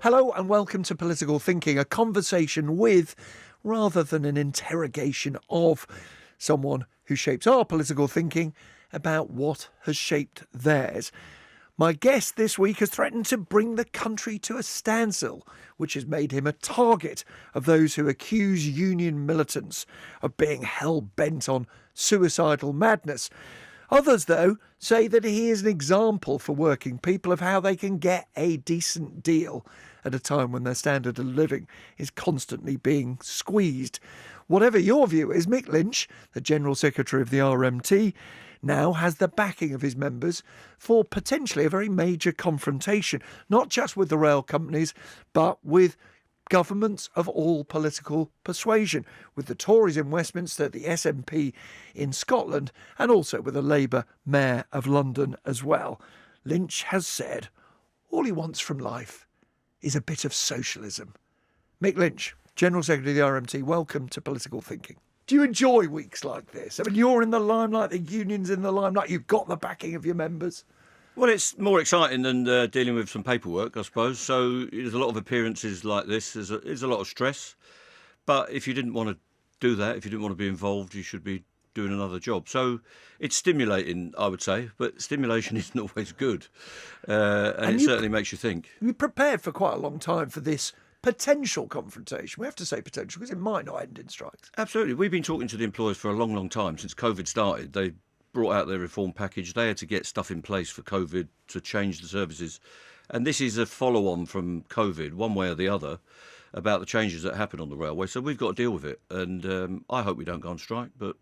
Hello and welcome to Political Thinking, a conversation with, rather than an interrogation of, someone who shapes our political thinking about what has shaped theirs. My guest this week has threatened to bring the country to a standstill, which has made him a target of those who accuse union militants of being hell-bent on suicidal madness. Others, though, say that he is an example for working people of how they can get a decent deal at a time when their standard of living is constantly being squeezed. Whatever your view is, Mick Lynch, the General Secretary of the RMT, now has the backing of his members for potentially a very major confrontation, not just with the rail companies, but with governments of all political persuasion, with the Tories in Westminster, the SNP in Scotland, and also with the Labour Mayor of London as well. Lynch has said all he wants from life is a bit of socialism. Mick Lynch, General Secretary of the RMT, welcome to Political Thinking. Do you enjoy weeks like this? I mean, you're in the limelight, the union's in the limelight, you've got the backing of your members. Well, it's more exciting than dealing with some paperwork, I suppose. So there's a lot of appearances like this. There's a lot of stress. But if you didn't want to do that, if you didn't want to be involved, you should be doing another job. So it's stimulating, I would say, but stimulation isn't always good. And it certainly makes you think. You prepared for quite a long time for this potential confrontation. We have to say potential because it might not end in strikes. Absolutely. We've been talking to the employers for a long, long time. Since COVID started, they brought out their reform package. They had to get stuff in place for COVID to change the services. And this is a follow-on from COVID, one way or the other, about the changes that happen on the railway. So we've got to deal with it. And I hope we don't go on strike, but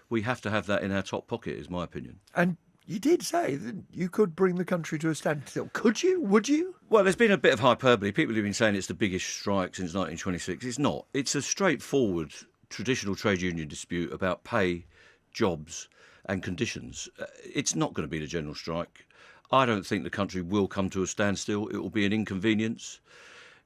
we have to have that in our top pocket, is my opinion. And you did say that you could bring the country to a standstill. Could you? Would you? Well, there's been a bit of hyperbole. People have been saying it's the biggest strike since 1926. It's not. It's a straightforward, traditional trade union dispute about pay, jobs and conditions. It's not going to be the general strike. I don't think the country will come to a standstill. It will be an inconvenience.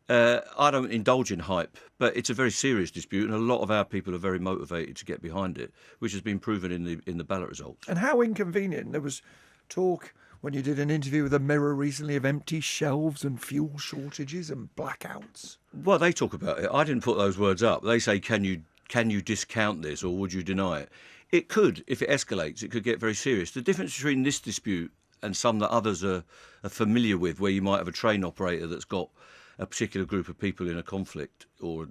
I don't indulge in hype, but it's a very serious dispute, and a lot of our people are very motivated to get behind it, which has been proven in the ballot results. And how inconvenient? There was talk when you did an interview with the Mirror recently of empty shelves and fuel shortages and blackouts. Well, they talk about it. I didn't put those words up. They say, can you discount this, or would you deny it? It could, if it escalates, it could get very serious. The difference between this dispute and some that others are familiar with, where you might have a train operator that's got a particular group of people in a conflict or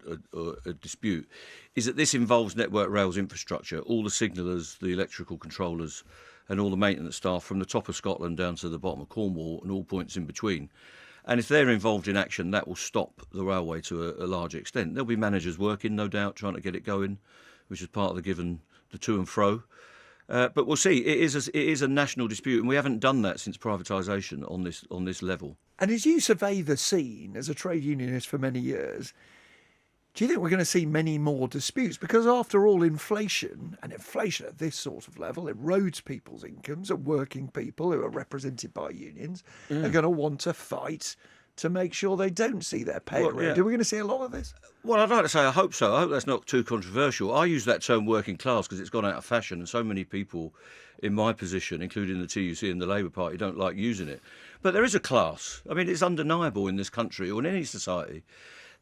a dispute, is that this involves Network Rail's infrastructure, all the signallers, the electrical controllers and all the maintenance staff from the top of Scotland down to the bottom of Cornwall and all points in between. And if they're involved in action, that will stop the railway to a large extent. There'll be managers working, no doubt, trying to get it going, which is part of the given the to and fro. But we'll see. It is a national dispute, and we haven't done that since privatisation on this level. And as you survey the scene as a trade unionist for many years, do you think we're going to see many more disputes? Because after all, inflation at this sort of level erodes people's incomes, and working people who are represented by unions are going to want to fight to make sure they don't see their pay eroded. Are we going to see a lot of this? Well, I'd like to say I hope so. I hope that's not too controversial. I use that term working class because it's gone out of fashion, and so many people in my position, including the TUC and the Labour Party, don't like using it. But there is a class. I mean, it's undeniable in this country or in any society.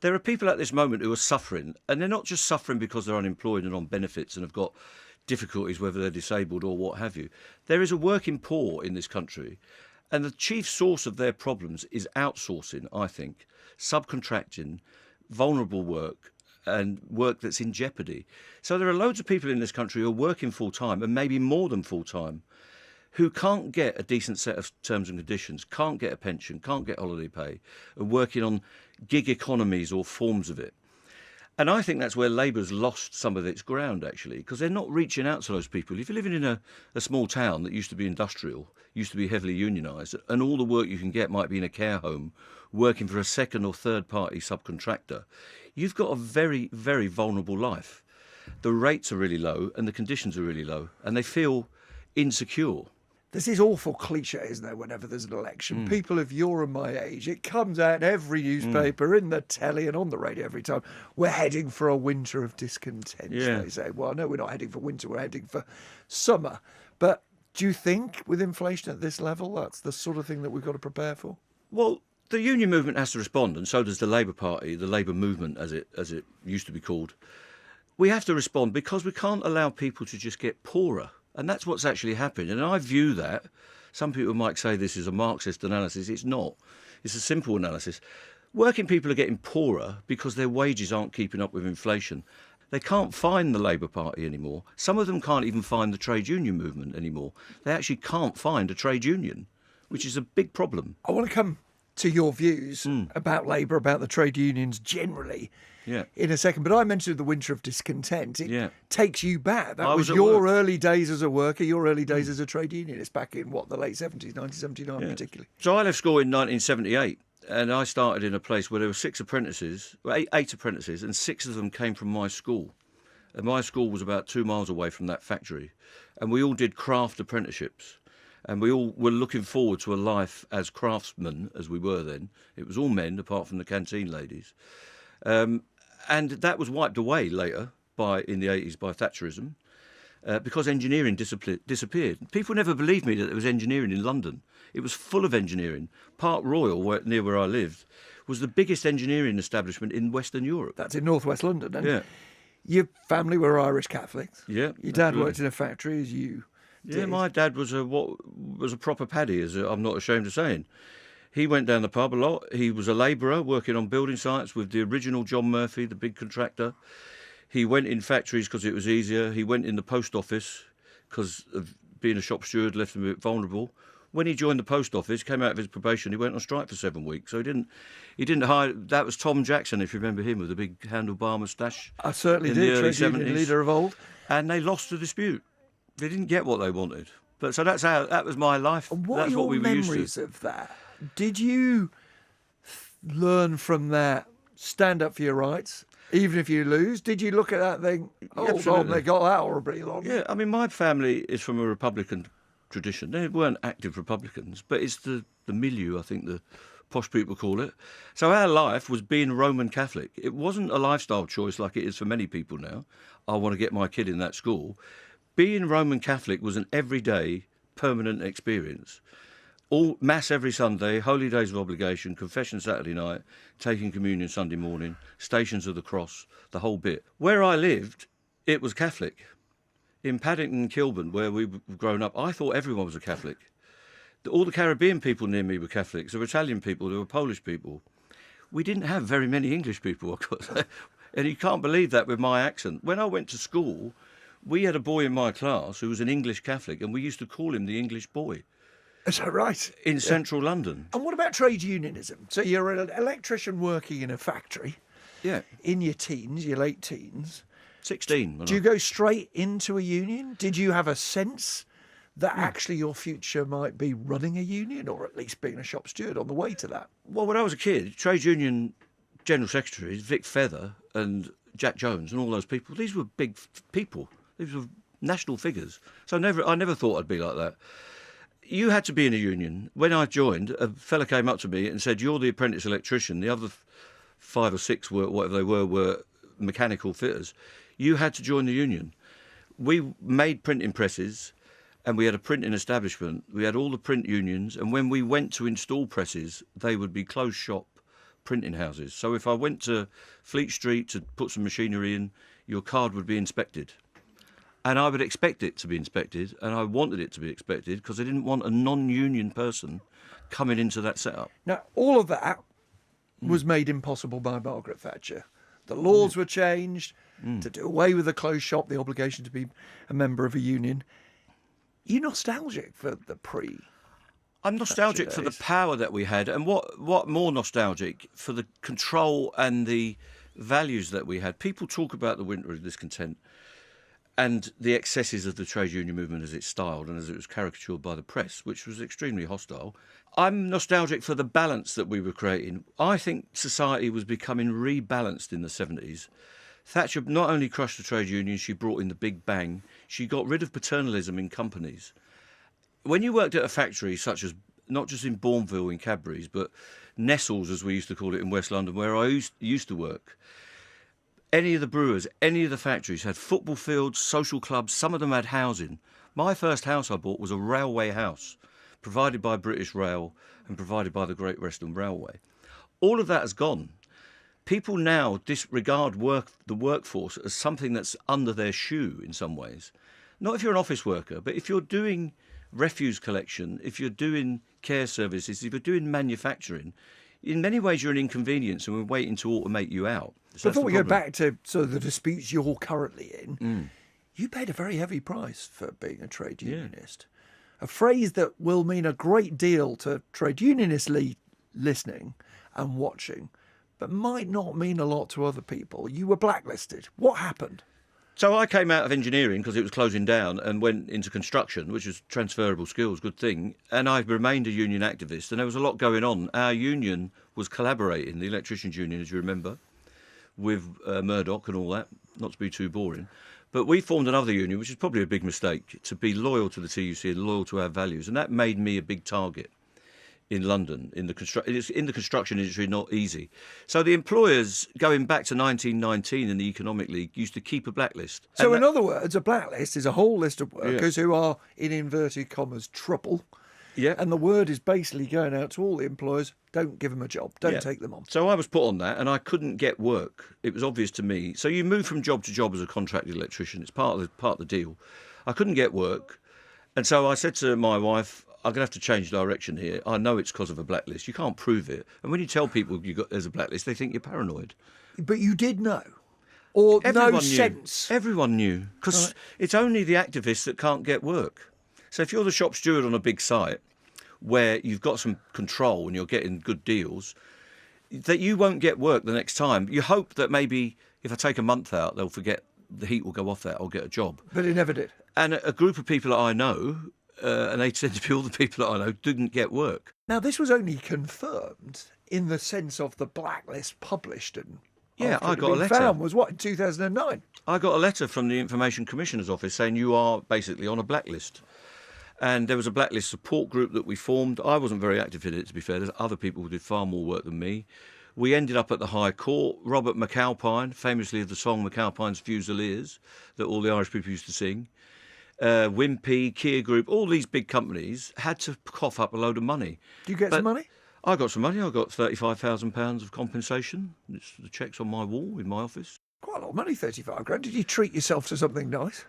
There are people at this moment who are suffering, and they're not just suffering because they're unemployed and on benefits and have got difficulties, whether they're disabled or what have you. There is a working poor in this country, and the chief source of their problems is outsourcing, I think, subcontracting, vulnerable work and work that's in jeopardy. So there are loads of people in this country who are working full-time, and maybe more than full-time, who can't get a decent set of terms and conditions, can't get a pension, can't get holiday pay, are working on gig economies or forms of it. And I think that's where Labour's lost some of its ground, actually, because they're not reaching out to those people. If you're living in a small town that used to be industrial, used to be heavily unionised, and all the work you can get might be in a care home, working for a second or third party subcontractor, you've got a very, very vulnerable life. The rates are really low and the conditions are really low, and they feel insecure. There's this awful cliche, isn't there, whenever there's an election? People of your and my age, it comes out in every newspaper, in the telly and on the radio every time. We're heading for a winter of discontent, they say. Well, no, we're not heading for winter, we're heading for summer. But do you think with inflation at this level, that's the sort of thing that we've got to prepare for? Well, The union movement has to respond, and so does the Labour Party, the Labour movement, as it used to be called. We have to respond because we can't allow people to just get poorer, and that's what's actually happened. And I view that. Some people might say this is a Marxist analysis. It's not. It's a simple analysis. Working people are getting poorer because their wages aren't keeping up with inflation. They can't find the Labour Party anymore. Some of them can't even find the trade union movement anymore. They actually can't find a trade union, which is a big problem. I want to come to your views about Labour, about the trade unions generally in a second. But I mentioned the winter of discontent. It takes you back. That was your early days as a worker, your early days as a trade unionist back in, the late 70s, 1979 particularly. So I left school in 1978. And I started in a place where there were eight apprentices, and 6 of them came from my school. And my school was about 2 miles away from that factory. And we all did craft apprenticeships. And we all were looking forward to a life as craftsmen, as we were then. It was all men, apart from the canteen ladies. And that was wiped away later, in the 80s, by Thatcherism, because engineering disappeared. People never believed me that there was engineering in London. It was full of engineering. Park Royal, near where I lived, was the biggest engineering establishment in Western Europe. That's in northwest London. And your family were Irish Catholics. Yeah. Your dad worked in a factory, as you did. Yeah, my dad was a proper paddy, as I'm not ashamed of saying. He went down the pub a lot. He was a labourer working on building sites with the original John Murphy, the big contractor. He went in factories because it was easier. He went in the post office because of being a shop steward left him a bit vulnerable. When he joined the post office, came out of his probation, he went on strike for 7 weeks. So he didn't hire. That was Tom Jackson, if you remember him, with the big handlebar moustache. I certainly do. Trade union leader of old. And they lost the dispute. They didn't get what they wanted. But so that was my life. And what that's are your what we were memories used to. of that? Did you learn from that? Stand up for your rights. Even if you lose, did you look at that and think, God, they got that horribly long? Yeah, I mean, my family is from a Republican tradition. They weren't active Republicans, but it's the milieu, I think the posh people call it. So our life was being Roman Catholic. It wasn't a lifestyle choice like it is for many people now. I want to get my kid in that school. Being Roman Catholic was an everyday, permanent experience. All Mass every Sunday, holy days of obligation, confession Saturday night, taking communion Sunday morning, Stations of the Cross, the whole bit. Where I lived, it was Catholic. In Paddington and Kilburn, where we've grown up, I thought everyone was a Catholic. All the Caribbean people near me were Catholics. There were Italian people, there were Polish people. We didn't have very many English people, of course. And you can't believe that with my accent. When I went to school, we had a boy in my class who was an English Catholic, and we used to call him the English boy. Is that right? In central London. And what about trade unionism? So you're an electrician working in a factory. Yeah. In your teens, your late teens. 16. Do you go straight into a union? Did you have a sense that actually your future might be running a union, or at least being a shop steward on the way to that? Well, when I was a kid, trade union general secretaries, Vic Feather and Jack Jones and all those people, these were big people. These were national figures. So I never thought I'd be like that. You had to be in a union. When I joined, a fella came up to me and said, "You're the apprentice electrician. The other 5 or 6 were, whatever they were mechanical fitters. You had to join the union." We made printing presses and we had a printing establishment. We had all the print unions, and when we went to install presses, they would be closed shop printing houses. So if I went to Fleet Street to put some machinery in, your card would be inspected. And I would expect it to be inspected, and I wanted it to be inspected because I didn't want a non-union person coming into that setup. Now, all of that was made impossible by Margaret Thatcher. The laws were changed to do away with the closed shop, the obligation to be a member of a union. You're nostalgic for the I'm nostalgic for the power that we had, and what more nostalgic for the control and the values that we had. People talk about the winter of discontent and the excesses of the trade union movement as it's styled and as it was caricatured by the press, which was extremely hostile. I'm nostalgic for the balance that we were creating. I think society was becoming rebalanced in the 70s. Thatcher not only crushed the trade unions, she brought in the Big Bang. She got rid of paternalism in companies. When you worked at a factory such as, not just in Bourneville in Cadbury's, but Nestles, as we used to call it in West London, where I used to work, any of the brewers, any of the factories had football fields, social clubs, some of them had housing. My first house I bought was a railway house provided by British Rail and provided by the Great Western Railway. All of that has gone. People now disregard the workforce as something that's under their shoe in some ways. Not if you're an office worker, but if you're doing refuse collection, if you're doing care services, if you're doing manufacturing, in many ways you're an inconvenience and we're waiting to automate you out. So Before we go back to sort of the disputes you're currently in, you paid a very heavy price for being a trade unionist. A phrase that will mean a great deal to trade unionists listening and watching, but might not mean a lot to other people. You were blacklisted. What happened? So I came out of engineering because it was closing down and went into construction, which is transferable skills, good thing. And I remained a union activist, and there was a lot going on. Our union was collaborating, the electricians' union, as you remember, with Murdoch and all that, not to be too boring. But we formed another union, which is probably a big mistake, to be loyal to the TUC and loyal to our values. And that made me a big target in London, in the construction industry, not easy. So the employers, going back to 1919 in the Economic League, used to keep a blacklist. So in other words, a blacklist is a whole list of workers who are, in inverted commas, trouble. Yeah. And the word is basically going out to all the employers, don't give them a job, don't take them on. So I was put on that and I couldn't get work. It was obvious to me. So you move from job to job as a contracted electrician. It's part of the deal. I couldn't get work. And so I said to my wife, I'm going to have to change direction here. I know it's because of a blacklist. You can't prove it. And when you tell people there's a blacklist, they think you're paranoid. But you did know? Or Everyone no knew. sense? Everyone knew. Because it's only the activists that can't get work. So if you're the shop steward on a big site where you've got some control and you're getting good deals, that you won't get work the next time. You hope that maybe if I take a month out, they'll forget, the heat will go off that, I'll get a job. But it never did. And a group of people that I know, and they tend to be all the people that I know, didn't get work. Now, this was only confirmed in the sense of the blacklist published and I got a letter. Found was what, in 2009? I got a letter from the Information Commissioner's office saying you are basically on a blacklist. And there was a blacklist support group that we formed. I wasn't very active in it, to be fair. There's other people who did far more work than me. We ended up at the High Court. Robert McAlpine, famously of the song McAlpine's Fusiliers, that all the Irish people used to sing, Wimpy, Kia Group, all these big companies had to cough up a load of money. Did you get some money? I got some money. I got £35,000 of compensation. It's the cheques on my wall in my office. Quite a lot of money, 35 grand. Did you treat yourself to something nice?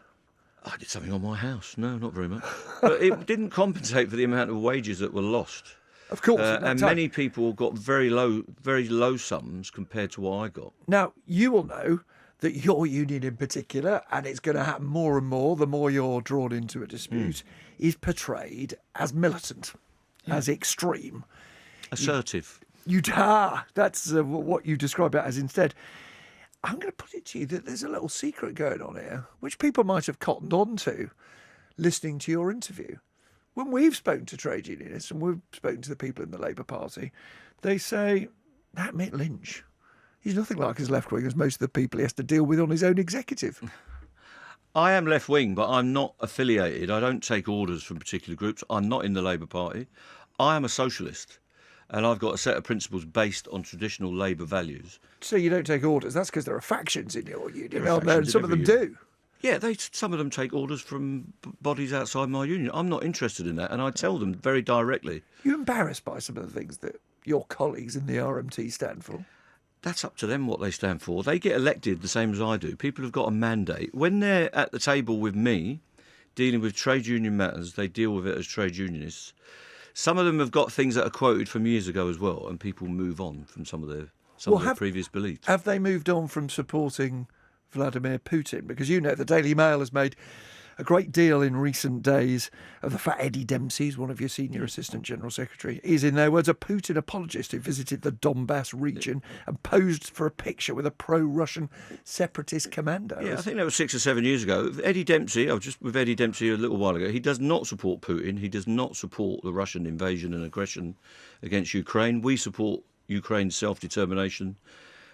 I did something on my house. No, not very much. But it didn't compensate for the amount of wages that were lost. Of course. And many people got very low sums compared to what I got. Now, you will know that your union in particular, and it's going to happen more and more the more you're drawn into a dispute, is portrayed as militant, as extreme. Assertive. That's what you describe it as instead. I'm going to put it to you that there's a little secret going on here, which people might have cottoned on to listening to your interview. When we've spoken to trade unionists and we've spoken to the people in the Labour Party, they say, that Mick Lynch, he's nothing like as left-wing as most of the people he has to deal with on his own executive. I am left-wing, but I'm not affiliated. I don't take orders from particular groups. I'm not in the Labour Party. I am a socialist. And I've got a set of principles based on traditional Labour values. So you don't take orders. That's because there are factions in your union, aren't there? And some of them do. Yeah, some of them take orders from bodies outside my union. I'm not interested in that, and I tell them very directly. You're embarrassed by some of the things that your colleagues in the RMT stand for? That's up to them what they stand for. They get elected the same as I do. People have got a mandate. When they're at the table with me, dealing with trade union matters, they deal with it as trade unionists. Some of them have got things that are quoted from years ago as well, and people move on from some of their previous beliefs. Have they moved on from supporting Vladimir Putin? Because you know the Daily Mail has made a great deal in recent days of the fact Eddie Dempsey, one of your senior assistant general secretary, is, in their words, a Putin apologist who visited the Donbass region and posed for a picture with a pro-Russian separatist commander. Yeah, I think that was 6 or 7 years ago. Eddie Dempsey, I was just with Eddie Dempsey a little while ago, he does not support Putin. He does not support the Russian invasion and aggression against Ukraine. We support Ukraine's self-determination.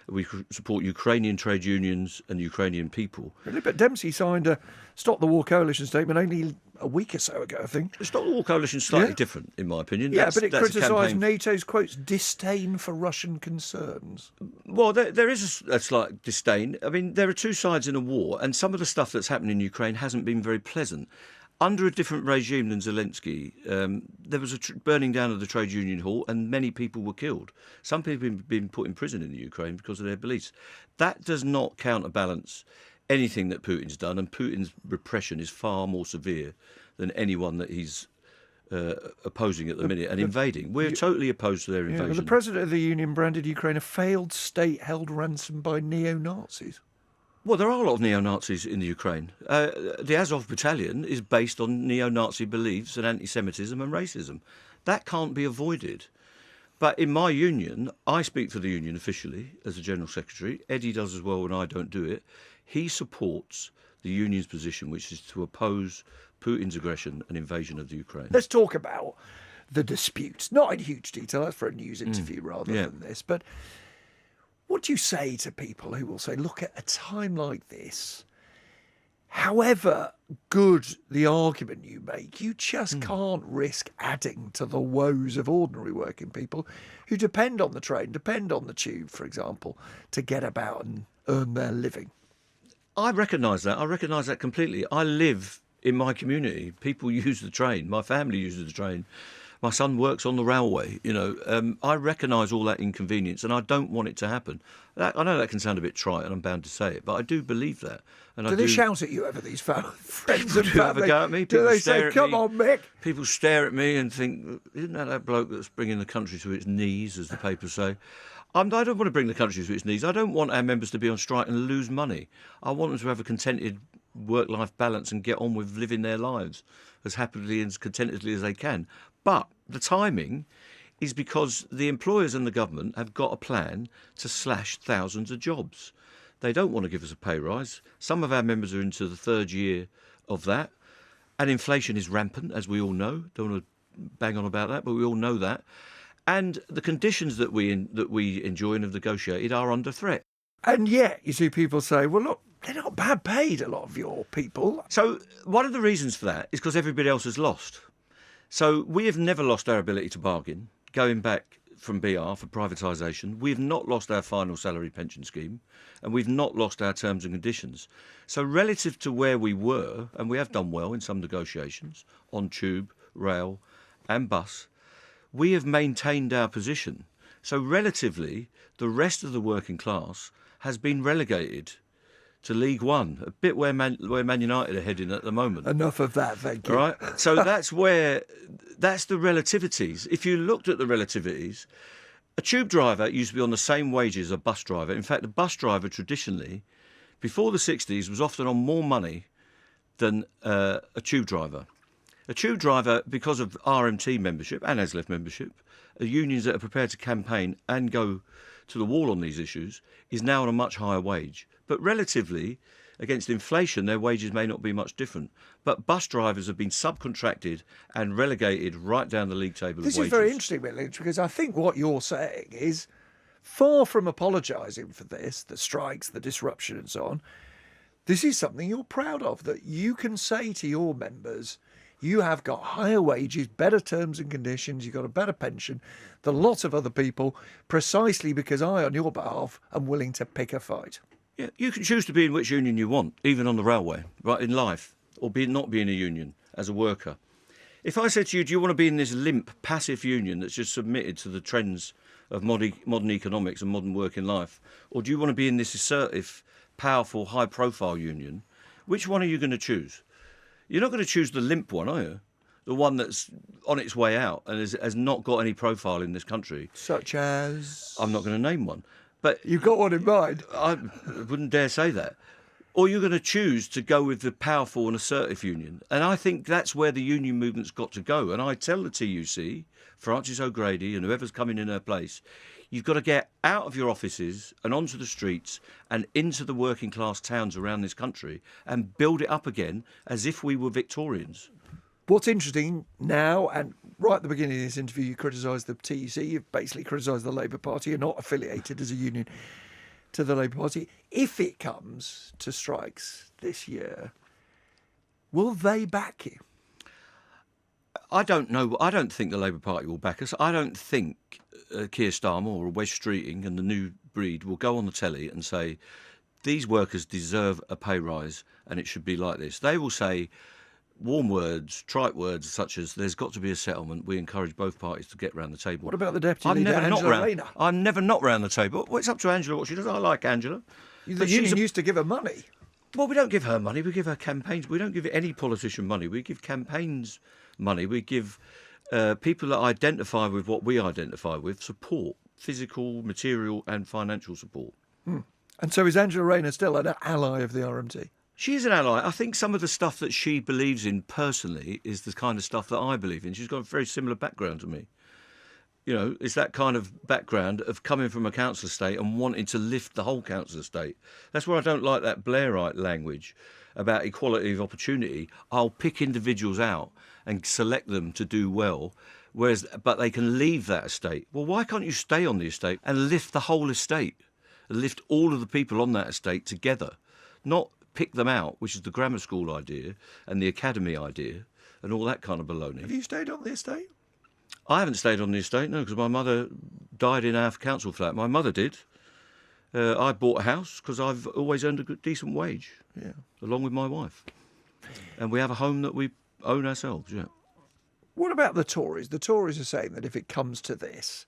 We support Ukrainian trade unions and Ukrainian people. Really? But Dempsey signed a Stop the War Coalition statement only a week or so ago, I think. The Stop the War Coalition is slightly different, in my opinion. Yeah, but it criticised NATO's, quotes, disdain for Russian concerns. Well, there is a slight disdain. I mean, there are two sides in a war, and some of the stuff that's happened in Ukraine hasn't been very pleasant. Under a different regime than Zelensky, there was a burning down of the trade union hall and many people were killed. Some people have been put in prison in the Ukraine because of their beliefs. That does not counterbalance anything that Putin's done, and Putin's repression is far more severe than anyone that he's opposing at the minute and invading. We're totally opposed to their invasion. The president of the union branded Ukraine a failed state held ransom by neo-Nazis. Well, there are a lot of neo-Nazis in the Ukraine. The Azov battalion is based on neo-Nazi beliefs and anti-Semitism and racism. That can't be avoided. But in my union, I speak for the union officially as the General Secretary. Eddie does as well when I don't do it. He supports the union's position, which is to oppose Putin's aggression and invasion of the Ukraine. Let's talk about the disputes, not in huge detail, that's for a news interview rather than this, but what do you say to people who will say, look, at a time like this, however good the argument you make, you just can't risk adding to the woes of ordinary working people who depend on the train, depend on the tube, for example, to get about and earn their living? I recognise that. I recognise that completely. I live in my community. People use the train. My family uses the train. My son works on the railway. I recognise all that inconvenience, and I don't want it to happen. I know that can sound a bit trite, and I'm bound to say it, but I do believe that. And do they shout at you ever, these friends and do family? have a go at me. Do they say, "Come on, Mick"? People stare at me and think, "Isn't that bloke that's bringing the country to its knees?" as the papers say. I don't want to bring the country to its knees. I don't want our members to be on strike and lose money. I want them to have a contented work-life balance and get on with living their lives as happily and as contentedly as they can. But the timing is because the employers and the government have got a plan to slash thousands of jobs. They don't want to give us a pay rise. Some of our members are into the third year of that. And inflation is rampant, as we all know. Don't want to bang on about that, but we all know that. And the conditions that we enjoy and have negotiated are under threat. And yet, you see people say, well, look, they're not bad paid, a lot of your people. So one of the reasons for that is because everybody else has lost. So we have never lost our ability to bargain, going back from BR for privatisation. We've not lost our final salary pension scheme, and we've not lost our terms and conditions. So relative to where we were, and we have done well in some negotiations on tube, rail and bus, we have maintained our position. So relatively, the rest of the working class has been relegated to League One, a bit where Man United are heading at the moment. Enough of that, thank you. Right? So that's the relativities. If you looked at the relativities, a tube driver used to be on the same wages as a bus driver. In fact, a bus driver traditionally, before the 60s, was often on more money than a tube driver. A tube driver, because of RMT membership and ASLEF membership, unions that are prepared to campaign and go to the wall on these issues, is now on a much higher wage. But relatively, against inflation, their wages may not be much different. But bus drivers have been subcontracted and relegated right down the league table of wages. This is very interesting, Lynch, because I think what you're saying is, far from apologising for this, the strikes, the disruption and so on, this is something you're proud of, that you can say to your members, you have got higher wages, better terms and conditions, you've got a better pension than lots of other people, precisely because I, on your behalf, am willing to pick a fight. Yeah, you can choose to be in which union you want, even on the railway, right, in life, or not be in a union as a worker. If I said to you, do you want to be in this limp, passive union that's just submitted to the trends of modern economics and modern working life, or do you want to be in this assertive, powerful, high-profile union, which one are you going to choose? You're not going to choose the limp one, are you? The one that's on its way out and has not got any profile in this country. Such as? I'm not going to name one. But you've got one in mind? I wouldn't dare say that. Or you're going to choose to go with the powerful and assertive union. And I think that's where the union movement's got to go. And I tell the TUC, Frances O'Grady and whoever's coming in her place, you've got to get out of your offices and onto the streets and into the working class towns around this country and build it up again as if we were Victorians. What's interesting now, and right at the beginning of this interview, you criticised the TUC, you've basically criticised the Labour Party, you're not affiliated as a union to the Labour Party. If it comes to strikes this year, will they back you? I don't know. I don't think the Labour Party will back us. I don't think Keir Starmer or Wes Streeting and the new breed will go on the telly and say, these workers deserve a pay rise and it should be like this. They will say, warm words, trite words such as "there's got to be a settlement." We encourage both parties to get round the table. What about the deputy leader, Angela Rayner? I'm never not round the table. Well, it's up to Angela what she does. I like Angela. The union used to give her money. Well, we don't give her money. We give her campaigns. We don't give any politician money. We give campaigns money. We give people that identify with what we identify with support, physical, material and financial support. And so is Angela Rayner still an ally of the RMT? She is an ally. I think some of the stuff that she believes in personally is the kind of stuff that I believe in. She's got a very similar background to me. You know, it's that kind of background of coming from a council estate and wanting to lift the whole council estate. That's where I don't like that Blairite language about equality of opportunity. I'll pick individuals out and select them to do well, but they can leave that estate. Well, why can't you stay on the estate and lift the whole estate? And lift all of the people on that estate together, not pick them out, which is the grammar school idea and the academy idea and all that kind of baloney. Have you stayed on the estate? I haven't stayed on the estate, no, because my mother died in our council flat. My mother did. I bought a house because I've always earned a decent wage, along with my wife. And we have a home that we own ourselves, What about the Tories? The Tories are saying that if it comes to this,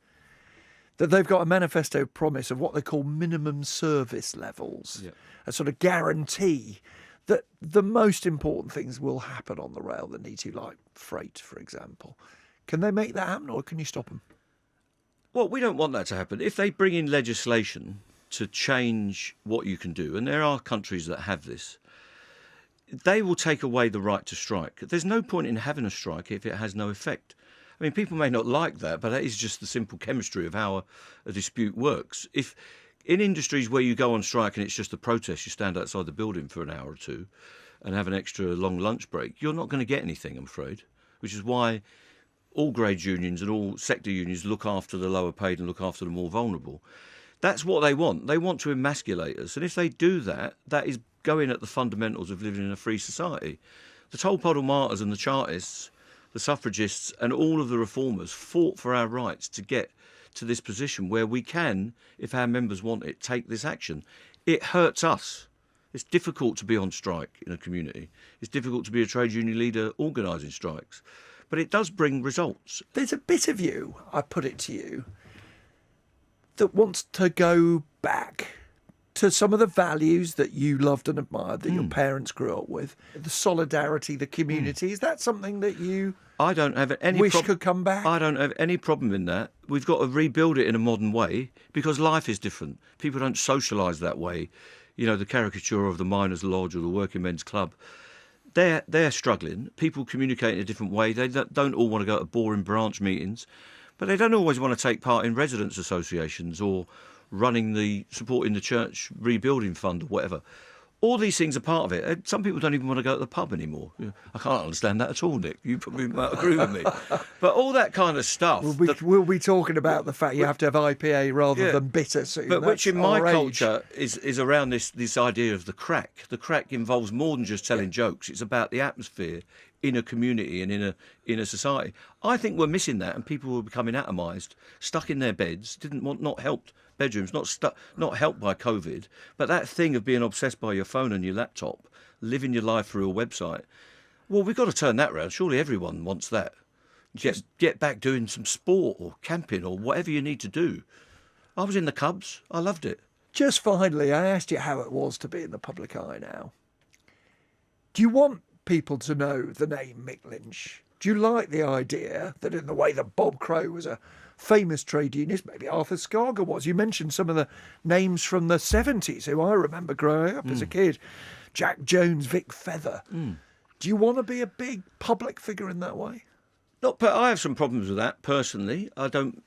that they've got a manifesto promise of what they call minimum service levels, a sort of guarantee that the most important things will happen on the rail that need to, like freight, for example. Can they make that happen, or can you stop them? Well, we don't want that to happen. If they bring in legislation to change what you can do, and there are countries that have this, they will take away the right to strike. There's no point in having a strike if it has no effect. I mean, people may not like that, but that is just the simple chemistry of how a dispute works. If in industries where you go on strike and it's just a protest, you stand outside the building for an hour or two and have an extra long lunch break, you're not going to get anything, I'm afraid, which is why all grade unions and all sector unions look after the lower paid and look after the more vulnerable. That's what they want. They want to emasculate us. And if they do that, that is going at the fundamentals of living in a free society. The Tolpuddle martyrs and the Chartists, the suffragists and all of the reformers fought for our rights to get to this position where we can, if our members want it, take this action. It hurts us. It's difficult to be on strike in a community. It's difficult to be a trade union leader organising strikes. But it does bring results. There's a bit of you, I put it to you, that wants to go back to some of the values that you loved and admired, that your parents grew up with, the solidarity, the community. Is that something that you I don't have any wish could come back? I don't have any problem in that. We've got to rebuild it in a modern way because life is different. People don't socialise that way. You know, the caricature of the Miners' Lodge or the Working Men's Club, they're struggling. People communicate in a different way. They don't all want to go to boring branch meetings, but they don't always want to take part in residents' associations or supporting the church rebuilding fund or whatever. All these things are part of it. Some people don't even want to go to the pub anymore. I can't understand that at all, Nick. You probably might agree with me. But all that kind of stuff. We'll be talking about the fact you have to have IPA rather than bitter soon. But which in my culture is around this idea of the crack. The crack involves more than just telling jokes. It's about the atmosphere in a community and in a society. I think we're missing that, and people were becoming atomised, stuck in their beds, not helped bedrooms, not helped by COVID, but that thing of being obsessed by your phone and your laptop, living your life through a website. Well, we've got to turn that around. Surely everyone wants that. Get back doing some sport or camping or whatever you need to do. I was in the Cubs. I loved it. Just finally, I asked you how it was to be in the public eye now. Do you want people to know the name Mick Lynch? Do you like the idea that in the way that Bob Crow was a famous trade unionist, maybe Arthur Scarger was? You mentioned some of the names from the 70s who I remember growing up as a kid. Jack Jones, Vic Feather. Do you want to be a big public figure in that way? But I have some problems with that personally. I don't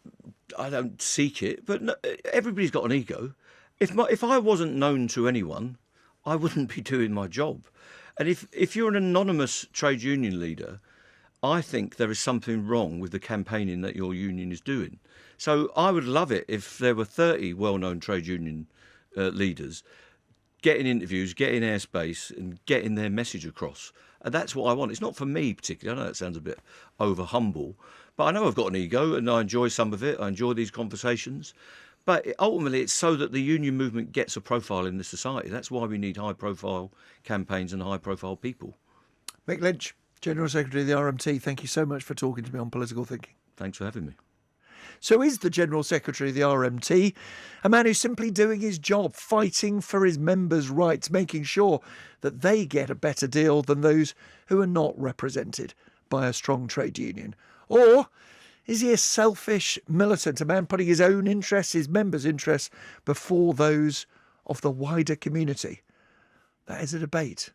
seek it, but no, everybody's got an ego. If I wasn't known to anyone, I wouldn't be doing my job. And if you're an anonymous trade union leader, I think there is something wrong with the campaigning that your union is doing. So I would love it if there were 30 well-known trade union leaders getting interviews, getting airspace and getting their message across. And that's what I want. It's not for me particularly. I know that sounds a bit over-humble, but I know I've got an ego and I enjoy some of it. I enjoy these conversations. But ultimately, it's so that the union movement gets a profile in the society. That's why we need high-profile campaigns and high-profile people. Mick Lynch, General Secretary of the RMT, thank you so much for talking to me on Political Thinking. Thanks for having me. So is the General Secretary of the RMT a man who's simply doing his job, fighting for his members' rights, making sure that they get a better deal than those who are not represented by a strong trade union? Or is he a selfish militant, a man putting his own interests, his members' interests, before those of the wider community? That is a debate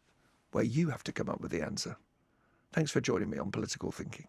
where you have to come up with the answer. Thanks for joining me on Political Thinking.